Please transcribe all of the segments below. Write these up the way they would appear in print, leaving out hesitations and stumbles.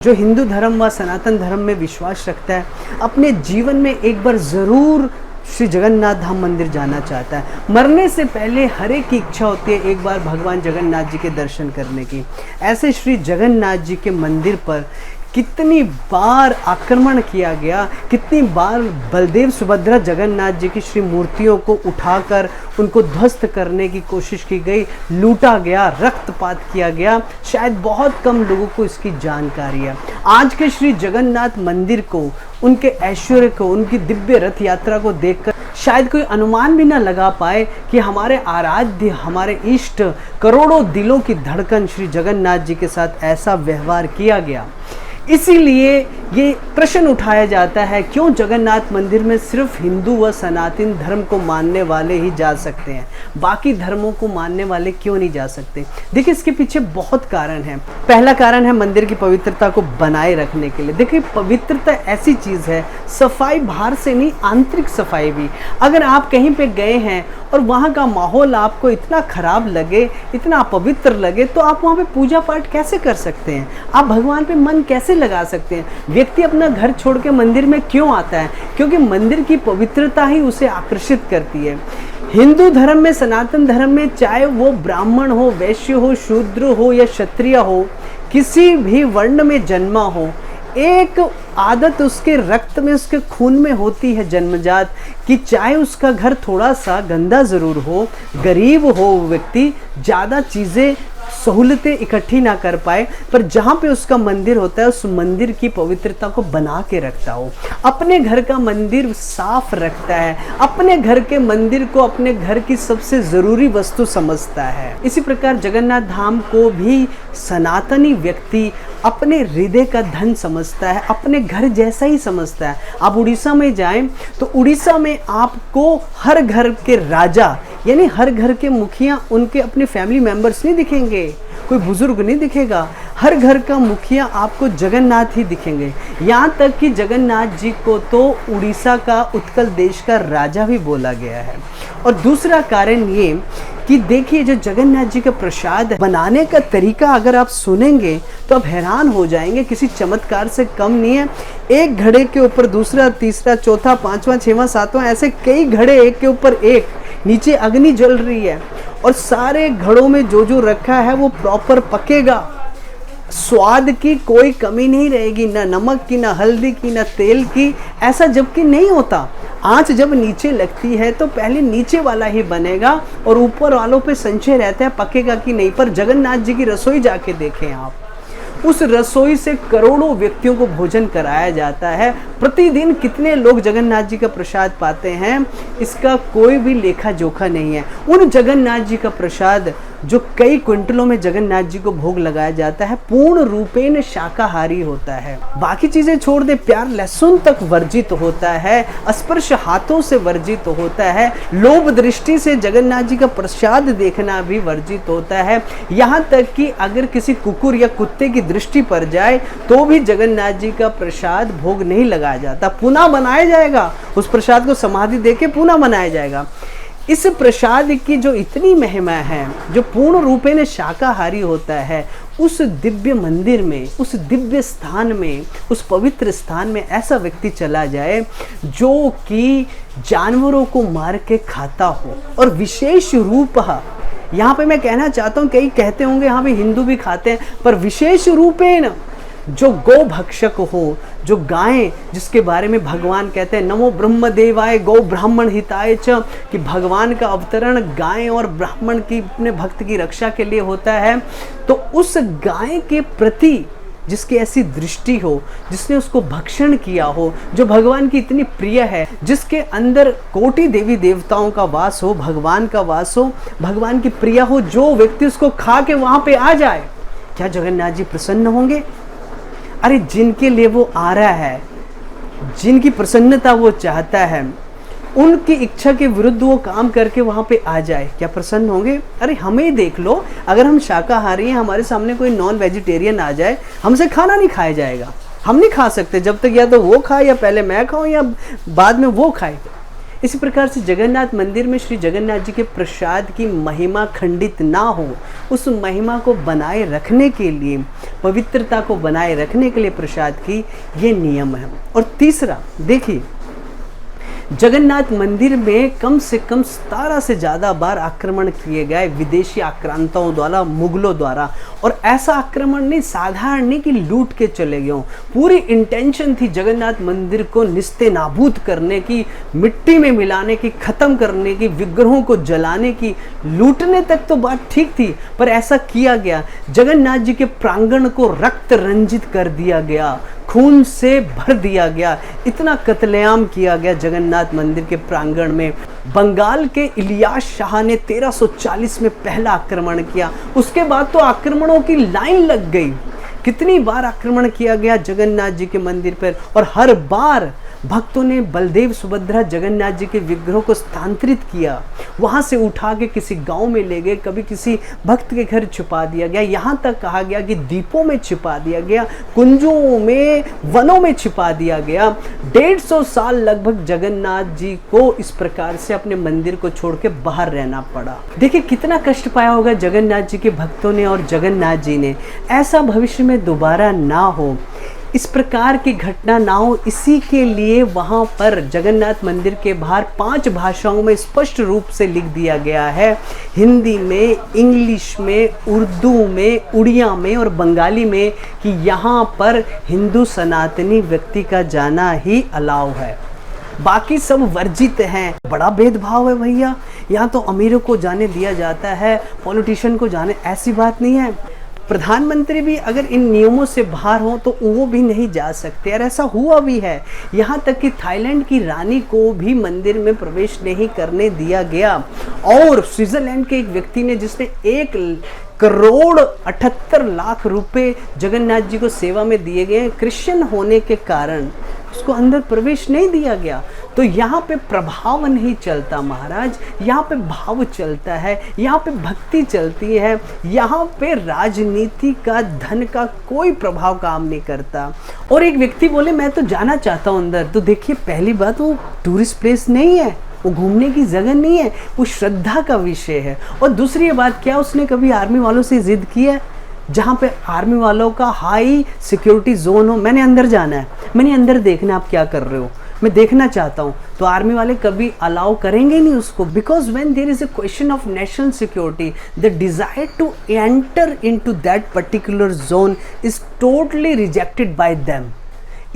जो हिंदू धर्म व सनातन धर्म में विश्वास रखता है अपने जीवन में एक बार ज़रूर श्री जगन्नाथ धाम मंदिर जाना चाहता है। मरने से पहले हर एक की इच्छा होती है एक बार भगवान जगन्नाथ जी के दर्शन करने की। ऐसे श्री जगन्नाथ जी के मंदिर पर कितनी बार आक्रमण किया गया, कितनी बार बलदेव सुभद्रा जगन्नाथ जी की श्री मूर्तियों को उठाकर उनको ध्वस्त करने की कोशिश की गई, लूटा गया, रक्तपात किया गया। शायद बहुत कम लोगों को इसकी जानकारी है। आज के श्री जगन्नाथ मंदिर को, उनके ऐश्वर्य को, उनकी दिव्य रथ यात्रा को देखकर शायद कोई अनुमान भी ना लगा पाए कि हमारे आराध्य, हमारे इष्ट, करोड़ों दिलों की धड़कन श्री जगन्नाथ जी के साथ ऐसा व्यवहार किया गया। इसीलिए ये प्रश्न उठाया जाता है, क्यों जगन्नाथ मंदिर में सिर्फ हिंदू व सनातन धर्म को मानने वाले ही जा सकते हैं, बाकी धर्मों को मानने वाले क्यों नहीं जा सकते? देखिए, इसके पीछे बहुत कारण है। पहला कारण है मंदिर की पवित्रता को बनाए रखने के लिए। देखिए, पवित्रता ऐसी चीज़ है, सफाई बाहर से नहीं, आंतरिक सफाई भी। अगर आप कहीं पे गए हैं और वहाँ का माहौल आपको इतना खराब लगे, इतना अपवित्र लगे, तो आप वहाँ पे पूजा पाठ कैसे कर सकते हैं? आप भगवान पे मन कैसे लगा सकते हैं? व्यक्ति अपना घर छोड़ के मंदिर में क्यों आता है? क्योंकि मंदिर की पवित्रता ही उसे आकर्षित करती है। हिंदू धर्म में, सनातन धर्म में, चाहे वो ब्राह्मण हो, वैश्य हो, शूद्र हो या क्षत्रिय हो, किसी भी वर्ण में जन्मा हो, एक आदत उसके रक्त में, उसके खून में होती है जन्मजात, कि चाहे उसका घर थोड़ा सा गंदा ज़रूर हो, गरीब हो, व्यक्ति ज़्यादा चीज़ें, सहूलतें इकट्ठी ना कर पाए, पर जहाँ पे उसका मंदिर होता है उस मंदिर की पवित्रता को बना के रखता हो, अपने घर का मंदिर साफ रखता है, अपने घर के मंदिर को अपने घर की सबसे ज़रूरी वस्तु समझता है। इसी प्रकार जगन्नाथ धाम को भी सनातनी व्यक्ति अपने हृदय का धन समझता है, अपने घर जैसा ही समझता है। आप उड़ीसा में जाएं तो उड़ीसा में आपको हर घर के राजा, यानी हर घर के मुखिया, उनके अपने फैमिली मेंबर्स नहीं दिखेंगे, कोई बुजुर्ग नहीं दिखेगा। हर घर का मुखिया आपको जगन्नाथ ही दिखेंगे। यहाँ तक कि जगन्नाथ जी को तो उड़ीसा का, उत्कल देश का राजा भी बोला गया है। और दूसरा कारण ये कि देखिए, जो जगन्नाथ जी का प्रसाद बनाने का तरीका अगर आप सुनेंगे तो आप हैरान हो जाएंगे, किसी चमत्कार से कम नहीं है। एक घड़े के ऊपर दूसरा, तीसरा, चौथा, पांचवा, छठवां, सातवां, ऐसे कई घड़े एक के ऊपर एक, नीचे अग्नि जल रही है और सारे घड़ों में जो जो रखा है वो प्रॉपर पकेगा। स्वाद की कोई कमी नहीं रहेगी, ना नमक की, ना हल्दी की, ना तेल की। ऐसा जबकि नहीं होता। आंच जब नीचे लगती है तो पहले नीचे वाला ही बनेगा और ऊपर वालों पे संशय रहता है पकेगा कि नहीं। पर जगन्नाथ जी की रसोई जाके देखें आप, उस रसोई से करोड़ों व्यक्तियों को भोजन कराया जाता है। प्रतिदिन कितने लोग जगन्नाथ जी का प्रसाद पाते हैं, इसका कोई भी लेखा जोखा नहीं है। उन जगन्नाथ जी का प्रसाद जो कई क्विंटलों में जगन्नाथ जी को भोग लगाया जाता है, पूर्ण रूपेण शाकाहारी होता है। बाकी चीजें छोड़ दे, प्यार लहसुन तक वर्जित होता है, स्पर्श हाथों से वर्जित होता है, लोभ दृष्टि से जगन्नाथ जी का प्रसाद देखना भी वर्जित होता है। यहाँ तक कि अगर किसी कुकुर या कुत्ते की दृष्टि पर जाए तो भी जगन्नाथ जी का प्रसाद भोग नहीं लगाया जाता, पुनः बनाया जाएगा। उस प्रसाद को समाधि देके पुनः बनाया जाएगा। इस प्रसाद की जो इतनी महिमा है, जो पूर्ण रूपेण शाकाहारी होता है, उस दिव्य मंदिर में, उस दिव्य स्थान में, उस पवित्र स्थान में ऐसा व्यक्ति चला जाए जो कि जानवरों को मार के खाता हो, और विशेष रूप, यहाँ पे मैं कहना चाहता हूँ, कई कहते होंगे हाँ भी हिंदू भी खाते हैं, पर विशेष रूपेण जो गौ भक्षक हो, जो गायें, जिसके बारे में भगवान कहते हैं नमो ब्रह्म देवाय गौ ब्राह्मण हिताय च, कि भगवान का अवतरण गाय और ब्राह्मण की, अपने भक्त की रक्षा के लिए होता है। तो उस गाय के प्रति जिसकी ऐसी दृष्टि हो, जिसने उसको भक्षण किया हो, जो भगवान की इतनी प्रिय है, जिसके अंदर कोटि देवी देवताओं का वास हो, भगवान का वास हो, भगवान की प्रिय हो, जो व्यक्ति उसको खा के वहाँ पे आ जाए, क्या जगन्नाथ जी प्रसन्न होंगे? अरे जिनके लिए वो आ रहा है, जिनकी प्रसन्नता वो चाहता है, उनकी इच्छा के विरुद्ध वो काम करके वहाँ पे आ जाए, क्या प्रसन्न होंगे? अरे हमें ही देख लो, अगर हम शाकाहारी हैं, हमारे सामने कोई नॉन वेजिटेरियन आ जाए, हमसे खाना नहीं खाया जाएगा। हम नहीं खा सकते जब तक या तो वो खाए, या पहले मैं खाऊं, या बाद में वो खाए। इसी प्रकार से जगन्नाथ मंदिर में श्री जगन्नाथ जी के प्रसाद की महिमा खंडित ना हो, उस महिमा को बनाए रखने के लिए, पवित्रता को बनाए रखने के लिए प्रसाद की ये नियम है। और तीसरा देखिए, जगन्नाथ मंदिर में कम से कम 17 से ज़्यादा बार आक्रमण किए गए विदेशी आक्रांताओं द्वारा, मुगलों द्वारा। और ऐसा आक्रमण नहीं, साधारण नहीं कि लूट के चले गए, पूरी इंटेंशन थी जगन्नाथ मंदिर को निस्ते नाबूद करने की, मिट्टी में मिलाने की, ख़त्म करने की, विग्रहों को जलाने की। लूटने तक तो बात ठीक थी, पर ऐसा किया गया। जगन्नाथ जी के प्रांगण को रक्त रंजित कर दिया गया, खून से भर दिया गया, इतना कत्लेआम किया गया जगन्नाथ मंदिर के प्रांगण में। बंगाल के इलियास शाह ने 1340 में पहला आक्रमण किया, उसके बाद तो आक्रमणों की लाइन लग गई। कितनी बार आक्रमण किया गया जगन्नाथ जी के मंदिर पर, और हर बार भक्तों ने बलदेव सुभद्रा जगन्नाथ जी के विग्रहों को स्थानांतरित किया, वहाँ से उठा के किसी गांव में ले गए, कभी किसी भक्त के घर छुपा दिया गया, यहाँ तक कहा गया कि द्वीपों में छिपा दिया गया, कुंजों में, वनों में छिपा दिया गया। 150 साल लगभग जगन्नाथ जी को इस प्रकार से अपने मंदिर को छोड़ के बाहर रहना पड़ा। देखिए कितना कष्ट पाया होगा जगन्नाथ जी के भक्तों ने और जगन्नाथ जी ने। ऐसा भविष्य में दोबारा ना हो, इस प्रकार की घटना ना हो, इसी के लिए वहाँ पर जगन्नाथ मंदिर के बाहर 5 भाषाओं में स्पष्ट रूप से लिख दिया गया है, हिंदी में, इंग्लिश में, उर्दू में, उड़िया में और बंगाली में, कि यहाँ पर हिंदू सनातनी व्यक्ति का जाना ही अलाउ है, बाकी सब वर्जित हैं। बड़ा भेदभाव है भैया, यहाँ तो अमीरों को जाने दिया जाता है, पॉलिटिशियन को जाने, ऐसी बात नहीं है। प्रधानमंत्री भी अगर इन नियमों से बाहर हो तो वो भी नहीं जा सकते, और ऐसा हुआ भी है। यहाँ तक कि थाईलैंड की रानी को भी मंदिर में प्रवेश नहीं करने दिया गया। और स्विट्जरलैंड के एक व्यक्ति ने, जिसने 1,78,00,000 रुपए जगन्नाथ जी को सेवा में दिए गए, क्रिश्चियन होने के कारण उसको अंदर प्रवेश नहीं दिया गया। तो यहाँ पे प्रभाव नहीं चलता महाराज, यहाँ पे भाव चलता है, यहाँ पे भक्ति चलती है, यहाँ पे राजनीति का, धन का कोई प्रभाव काम नहीं करता। और एक व्यक्ति बोले मैं तो जाना चाहता हूँ अंदर, तो देखिए पहली बात, वो टूरिस्ट प्लेस नहीं है, वो घूमने की जगह नहीं है, वो श्रद्धा का विषय है। और दूसरी बात, क्या उसने कभी आर्मी वालों से जिद की है जहाँ पे आर्मी वालों का हाई सिक्योरिटी जोन हो, मैंने अंदर जाना है, मैंने अंदर देखना आप क्या कर रहे हो, मैं देखना चाहता हूँ, तो आर्मी वाले कभी अलाउ करेंगे नहीं उसको। Because when there is a question of national security, the desire to enter into that particular zone is totally rejected by them.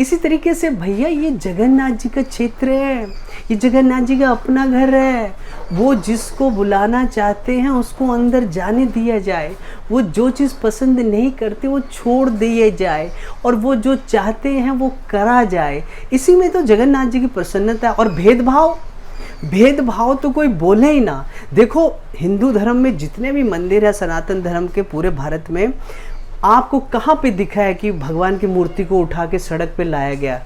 इसी तरीके से भैया ये जगन्नाथ जी का क्षेत्र है, ये जगन्नाथ जी का अपना घर है, वो जिसको बुलाना चाहते हैं उसको अंदर जाने दिया जाए, वो जो चीज़ पसंद नहीं करते वो छोड़ दिए जाए, और वो जो चाहते हैं वो करा जाए। इसी में तो जगन्नाथ जी की प्रसन्नता है। और भेदभाव तो कोई बोले ही ना। देखो हिंदू धर्म में जितने भी मंदिर है सनातन धर्म के पूरे भारत में, आपको कहाँ पे दिखा है कि भगवान की मूर्ति को उठा के सड़क पे लाया गया?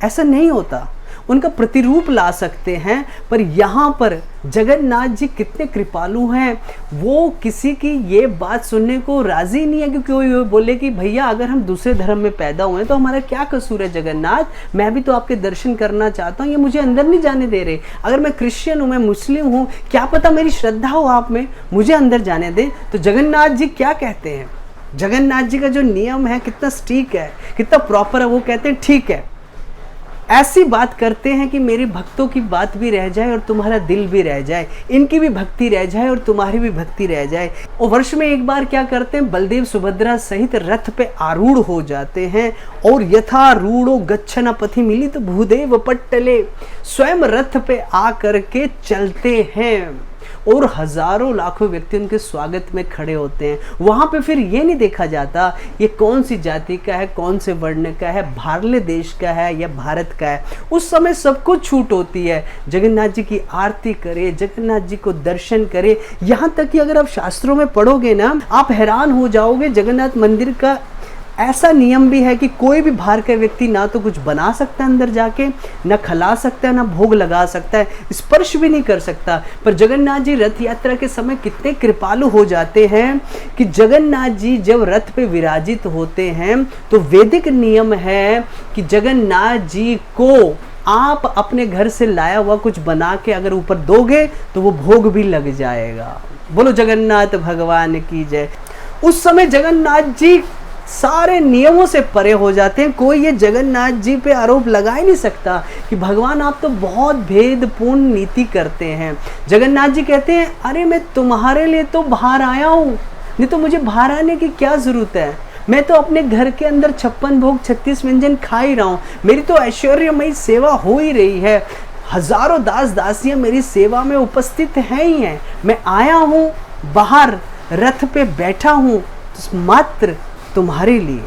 ऐसा नहीं होता। उनका प्रतिरूप ला सकते हैं, पर यहाँ पर जगन्नाथ जी कितने कृपालु हैं, वो किसी की ये बात सुनने को राजी नहीं है। क्योंकि वो बोले कि भैया अगर हम दूसरे धर्म में पैदा हुए हैं तो हमारा क्या कसूर है जगन्नाथ, मैं भी तो आपके दर्शन करना चाहता हूँ, ये मुझे अंदर नहीं जाने दे रहे। अगर मैं क्रिश्चियन हूँ, मैं मुस्लिम हूँ, क्या पता मेरी श्रद्धा हो आप में, मुझे अंदर जाने दे। तो जगन्नाथ जी क्या कहते हैं, जगन्नाथ जी का जो नियम है कितना स्ट्रिक्ट है, कितना प्रॉपर है, वो कहते हैं ठीक है, ऐसी बात करते हैं कि मेरे भक्तों की बात भी रह जाए और तुम्हारा दिल भी रह जाए, इनकी भी भक्ति रह जाए और तुम्हारी भी भक्ति रह जाए। और वर्ष में एक बार क्या करते हैं, बलदेव सुभद्रा सहित रथ पे आरूढ़ हो जाते हैं, और यथा रूढ़ो गच्छन पथि मिली तो भूदेव पट्टले, स्वयं रथ पे आ करके चलते हैं, और हजारों लाखों व्यक्ति उनके स्वागत में खड़े होते हैं। वहाँ पे फिर ये नहीं देखा जाता ये कौन सी जाति का है, कौन से वर्ण का है, बाहरले देश का है या भारत का है। उस समय सब कुछ छूट होती है, जगन्नाथ जी की आरती करे, जगन्नाथ जी को दर्शन करे। यहाँ तक कि अगर आप शास्त्रों में पढ़ोगे ना, आप हैरान हो जाओगे। जगन्नाथ मंदिर का ऐसा नियम भी है कि कोई भी बाहर का व्यक्ति ना तो कुछ बना सकता है अंदर जाके, ना खिला सकता है, ना भोग लगा सकता है, स्पर्श भी नहीं कर सकता। पर जगन्नाथ जी रथ यात्रा के समय कितने कृपालु हो जाते हैं कि जगन्नाथ जी जब रथ पे विराजित होते हैं तो वैदिक नियम है कि जगन्नाथ जी को आप अपने घर से लाया हुआ कुछ बना के अगर ऊपर दोगे तो वो भोग भी लग जाएगा। बोलो जगन्नाथ भगवान की जय। उस समय जगन्नाथ जी सारे नियमों से परे हो जाते हैं। कोई ये जगन्नाथ जी पे आरोप लगा ही नहीं सकता कि भगवान आप तो बहुत भेदपूर्ण नीति करते हैं। जगन्नाथ जी कहते हैं अरे मैं तुम्हारे लिए तो बाहर आया हूँ, नहीं तो मुझे बाहर आने की क्या ज़रूरत है। मैं तो अपने घर के अंदर 56 भोग 36 व्यंजन खा ही रहा हूँ। मेरी तो ऐश्वर्यमयी सेवा हो ही रही है। हजारों दास दासियाँ मेरी सेवा में उपस्थित हैं ही हैं। मैं आया हूँ बाहर, रथ पे बैठा हूँ मात्र तुम्हारे लिए।